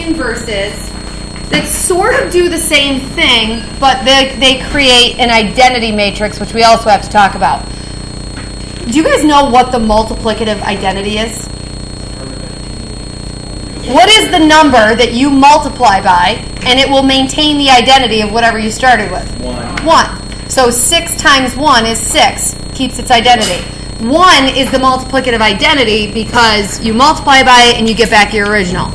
inverses that sort of do the same thing, but they create an identity matrix, which we also have to talk about. Do you guys know what the multiplicative identity is? What is the number that you multiply by, and it will maintain the identity of whatever you started with? 1. So 6 times 1 is 6, keeps its identity. 1 is the multiplicative identity because you multiply by it and you get back your original.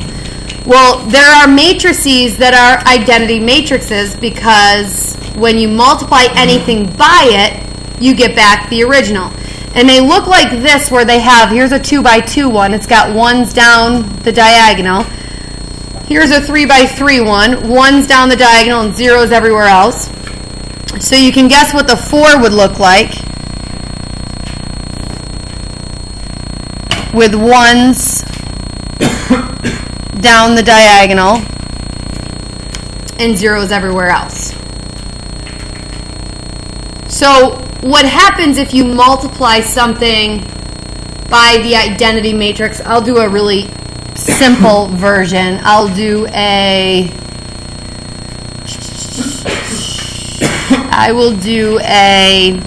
Well, there are matrices that are identity matrices because when you multiply anything by it, you get back the original. And they look like this, where they have, here's a 2 by 2 one. It's got 1s down the diagonal. Here's a 3 by 3 one. 1s down the diagonal and 0s everywhere else. So you can guess what the 4 would look like with 1s down the diagonal and 0s everywhere else. So what happens if you multiply something by the identity matrix? I'll do a really simple version. I will do a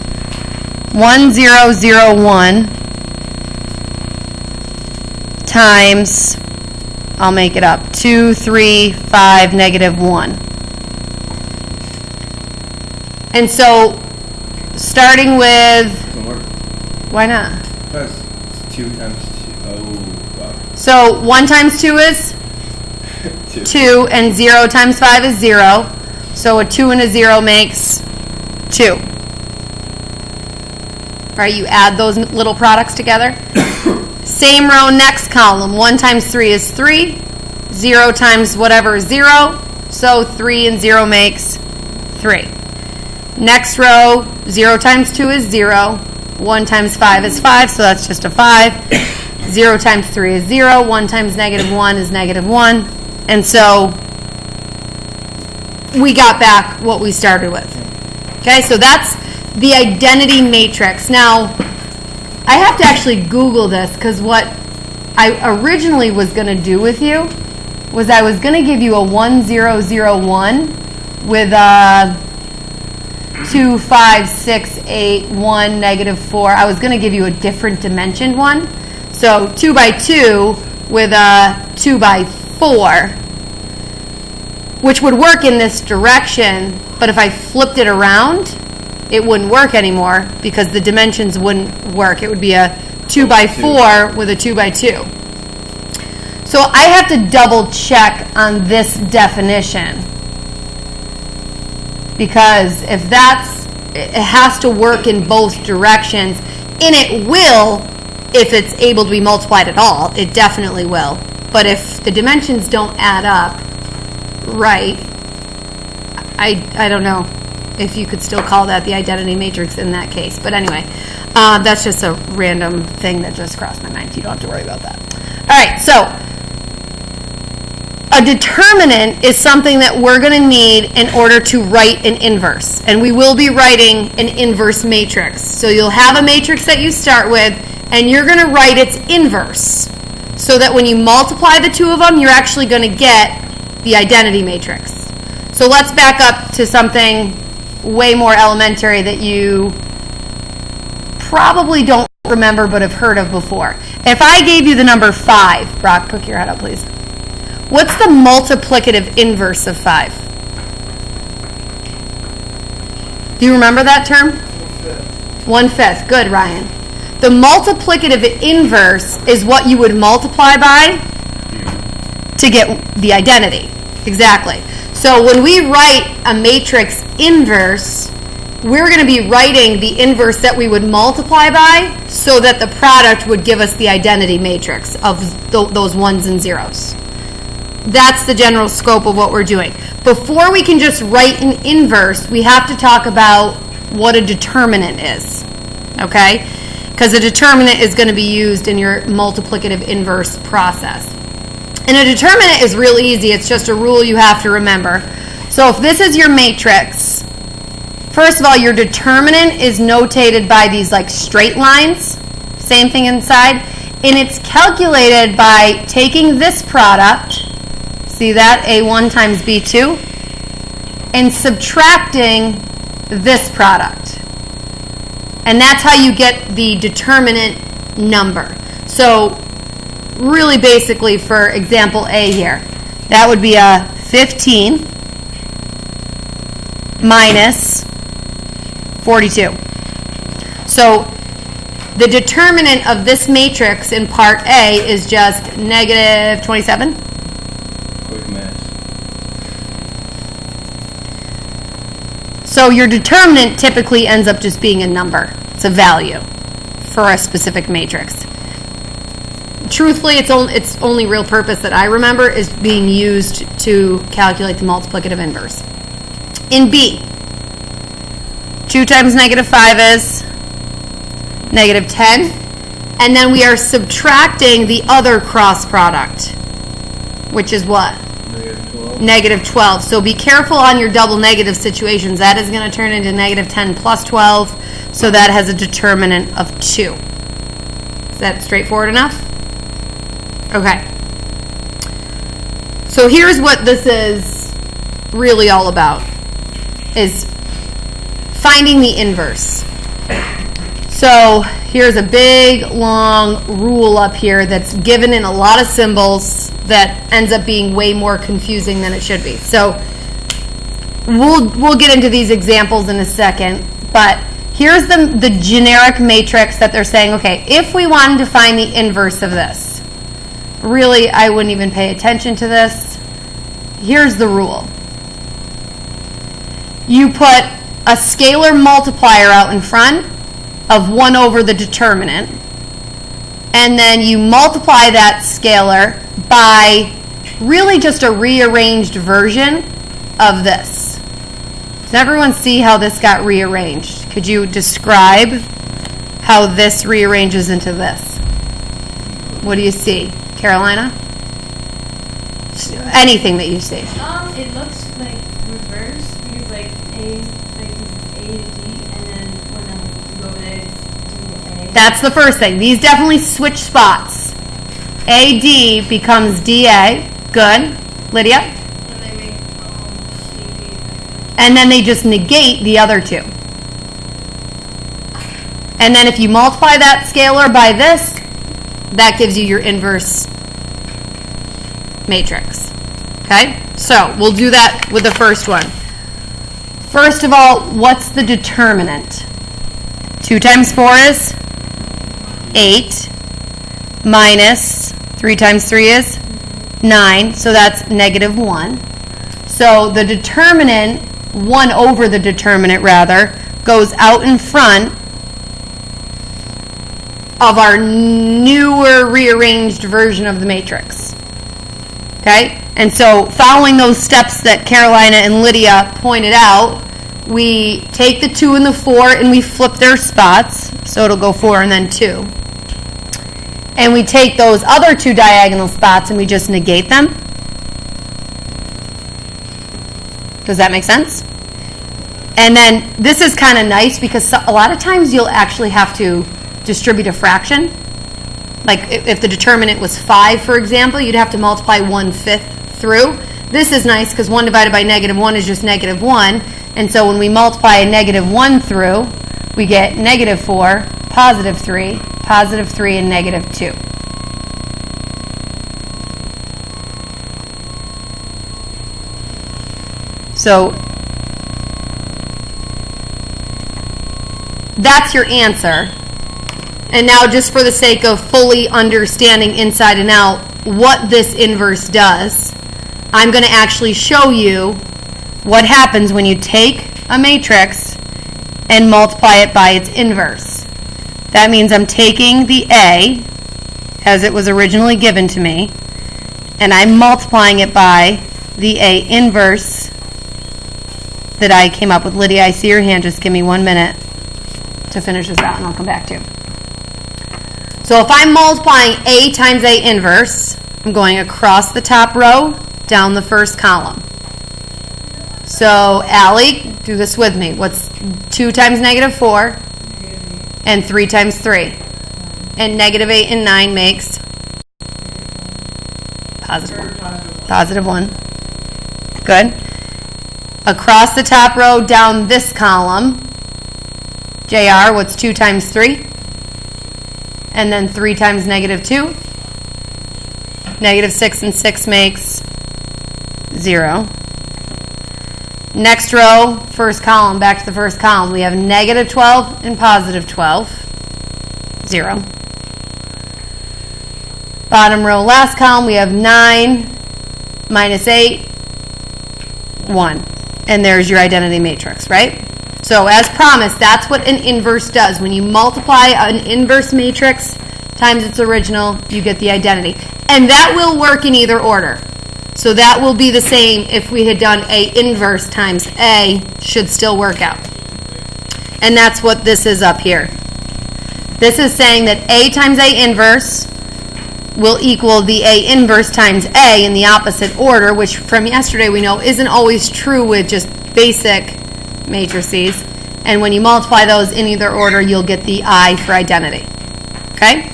1001 times, I'll make it up, 2, 3, 5, negative 1. And so starting with, why not? Because 2 times 2, oh, wow. So 1 times 2 is 2, and 0 times 5 is 0. So a 2 and a 0 makes 2. All right, you add those little products together. Same row, next column. 1 times 3 is 3. 0 times whatever is 0. So 3 and 0 makes 3. Next row, 0 times 2 is 0. 1 times 5 is 5, so that's just a 5. 0 times 3 is 0. 1 times negative 1 is negative 1. And so we got back what we started with. Okay, so that's the identity matrix. Now, I have to actually Google this because what I originally was going to do with you was I was going to give you a 1001 with a 2, 5, 6, 8, 1, negative 4. I was going to give you a different dimensioned one. So 2 by 2 with a 2 by 4, which would work in this direction, but if I flipped it around, it wouldn't work anymore because the dimensions wouldn't work. It would be a 2 by 4 with a 2 by 2. So I have to double check on this definition, because if it has to work in both directions, and it will if it's able to be multiplied at all. It definitely will. But if the dimensions don't add up right, I don't know if you could still call that the identity matrix in that case. But anyway, that's just a random thing that just crossed my mind. You don't have to worry about that. All right, so a determinant is something that we're going to need in order to write an inverse. And we will be writing an inverse matrix. So you'll have a matrix that you start with, and you're going to write its inverse, so that when you multiply the two of them, you're actually going to get the identity matrix. So let's back up to something way more elementary that you probably don't remember but have heard of before. If I gave you the number 5, Brock, poke your head up, please. What's the multiplicative inverse of 5? Do you remember that term? 1/5. Good, Ryan. The multiplicative inverse is what you would multiply by to get the identity. Exactly. So when we write a matrix inverse, we're going to be writing the inverse that we would multiply by so that the product would give us the identity matrix of those ones and zeros. That's the general scope of what we're doing. Before we can just write an inverse, we have to talk about what a determinant is. Okay? Because a determinant is going to be used in your multiplicative inverse process. And a determinant is real easy. It's just a rule you have to remember. So if this is your matrix, first of all, your determinant is notated by these like straight lines. Same thing inside. And it's calculated by taking this product, See that? A1 times B2. And subtracting this product. And that's how you get the determinant number. So really basically for example A here, that would be a 15 minus 42. So the determinant of this matrix in part A is just negative 27. Quick math. So your determinant typically ends up just being a number. It's a value for a specific matrix. Truthfully, its only real purpose that I remember is being used to calculate the multiplicative inverse. In B, 2 times negative 5 is negative 10. And then we are subtracting the other cross product, which is what? Negative 12. Negative 12. So be careful on your double negative situations. That is going to turn into negative 10 plus 12. So that has a determinant of 2. Is that straightforward enough? Okay. So here's what this is really all about, is finding the inverse. So here's a big, long rule up here that's given in a lot of symbols that ends up being way more confusing than it should be. So we'll get into these examples in a second, but here's the generic matrix that they're saying, okay, if we wanted to find the inverse of this, really, I wouldn't even pay attention to this. Here's the rule. You put a scalar multiplier out in front of 1 over the determinant, and then you multiply that scalar by really just a rearranged version of this. Does everyone see how this got rearranged? Could you describe how this rearranges into this? What do you see? Carolina? Anything that you see. It looks like reverse because like A, like this is A to D, and then when you go over there, it's D to A. That's the first thing. These definitely switch spots. AD becomes DA. Good. Lydia? And they make CD. And then they just negate the other two. And then if you multiply that scalar by this, that gives you your inverse matrix. Okay? So we'll do that with the first one. First of all, what's the determinant? 2 times 4 is 8 minus 3 times 3 is 9. So that's negative 1. So the determinant, 1 over the determinant rather, goes out in front of our newer rearranged version of the matrix. Okay? And so following those steps that Carolina and Lydia pointed out, we take the 2 and the 4 and we flip their spots. So it'll go 4 and then 2. And we take those other 2 diagonal spots and we just negate them. Does that make sense? And then this is kind of nice because a lot of times you'll actually have to distribute a fraction. Like if the determinant was 5, for example, you'd have to multiply 1/5 through. This is nice because 1 divided by negative 1 is just negative 1. And so when we multiply a negative 1 through, we get negative 4, positive 3, and negative 2. So that's your answer. And now just for the sake of fully understanding inside and out what this inverse does, I'm going to actually show you what happens when you take a matrix and multiply it by its inverse. That means I'm taking the A as it was originally given to me, and I'm multiplying it by the A inverse that I came up with. Lydia, I see your hand. Just give me 1 minute to finish this out, and I'll come back to you. So if I'm multiplying A times A inverse, I'm going across the top row, down the first column. So, Allie, do this with me. What's 2 times negative 4? And 3 times 3? And negative 8 and 9 makes Positive 1. Positive 1. Good. Across the top row, down this column, JR, what's 2 times 3? And then 3 times negative 2? Negative 6 and 6 makes 0. Next row, first column, back to the first column. We have negative 12 and positive 12. 0. Bottom row, last column, we have 9 minus 8, 1. And there's your identity matrix, right? So as promised, that's what an inverse does. When you multiply an inverse matrix times its original, you get the identity. And that will work in either order. So that will be the same if we had done A inverse times A, should still work out. And that's what this is up here. This is saying that A times A inverse will equal the A inverse times A in the opposite order, which from yesterday we know isn't always true with just basic matrices. And when you multiply those in either order, you'll get the I for identity. Okay?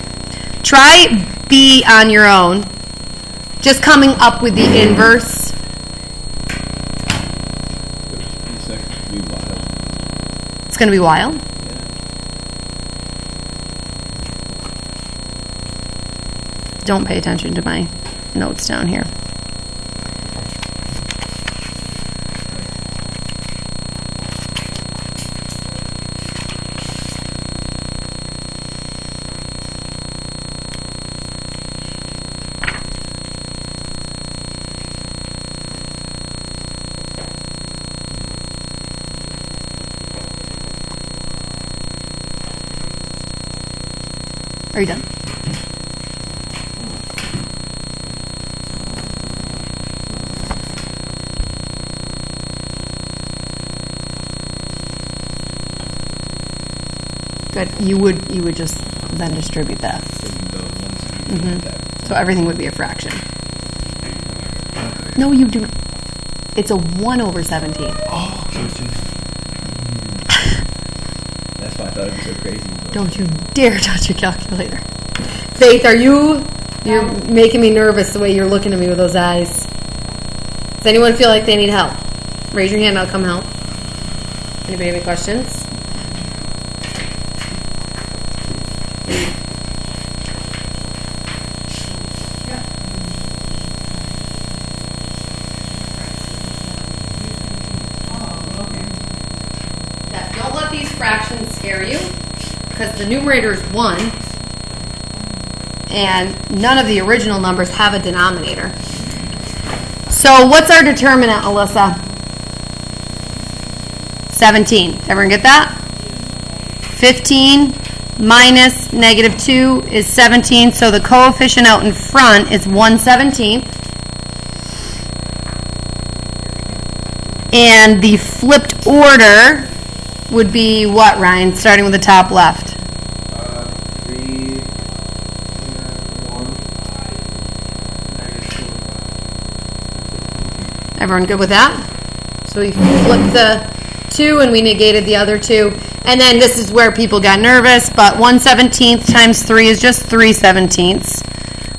Try B on your own. Just coming up with the inverse. It's going to be wild. Don't pay attention to my notes down here. Are you done? Good. You would just then distribute that. So everything would be a fraction. No, you do. It's a 1 over 17. Oh, that's why I thought it was so crazy. Don't you dare touch your calculator. Faith, you're making me nervous the way you're looking at me with those eyes. Does anyone feel like they need help? Raise your hand, I'll come help. Anybody have any questions? Don't let these fractions scare you, because the numerator is 1, and none of the original numbers have a denominator. So what's our determinant, Alyssa? 17. Everyone get that? 15 minus negative 2 is 17, so the coefficient out in front is 1/17. And the flipped order would be what, Ryan? Starting with the top left. 3, 1, -2. Everyone good with that? So we flipped the 2 and we negated the other 2. And then this is where people got nervous, but 1/17 times 3 is just 3/17.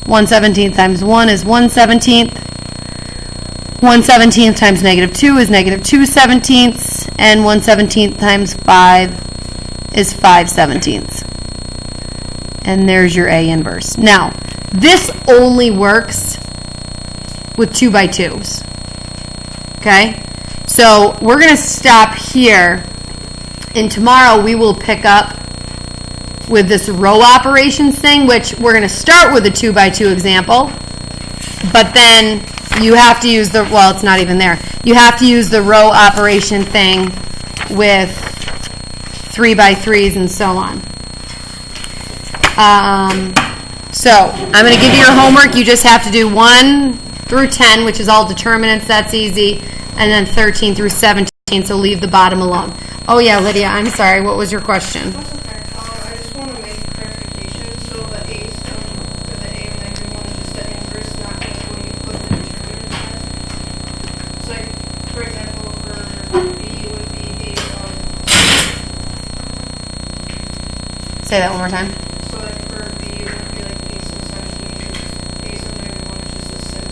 1/17 times 1 is 1/17. 1/17 times negative 2 is negative 2/17, and 1/17 times 5 is 5/17. And there's your A inverse. Now, this only works with 2 by 2s. Okay? So we're going to stop here, and tomorrow we will pick up with this row operations thing, which we're going to start with a 2 by 2 example, but then you have to use the, well, it's not even there. You have to use the row operation thing with 3 by 3s and so on. So I'm going to give you your homework. You just have to do 1 through 10, which is all determinants. That's easy. And then 13 through 17, so leave the bottom alone. Oh, yeah, Lydia, I'm sorry. What was your question? That's okay. I just want to make a clarification. So the A stone for the A and negative 1 is just the inverse, not just what you put the determinant as. So, like, for example, for B would be A of... Say that one more time. So, like, for B, it would be like A sub 17, because A sub negative 1 is just the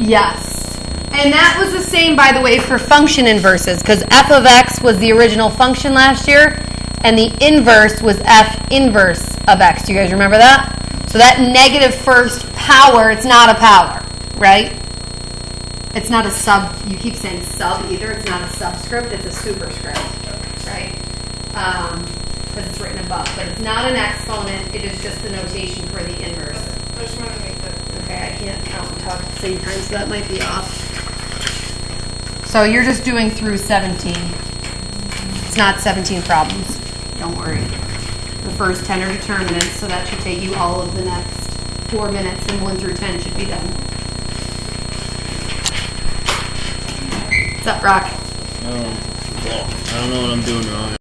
Yes. And that was the same, by the way, for function inverses, because f of x was the original function last year, and the inverse was f inverse of x. Do you guys remember that? So that negative first power, it's not a power, right? It's not a sub, you keep saying sub either, it's not a subscript, it's a superscript, right? Because it's written above, but it's not an exponent, it is just the notation for the inverse. I just want to make that clear. Okay, I can't count and talk at the same time, so that might be off. So you're just doing through 17. It's not 17 problems. Don't worry. The first 10 are determinants, so that should take you all of the next 4 minutes, and 1 through 10 should be done. What's up, Rock? I don't know what I'm doing wrong.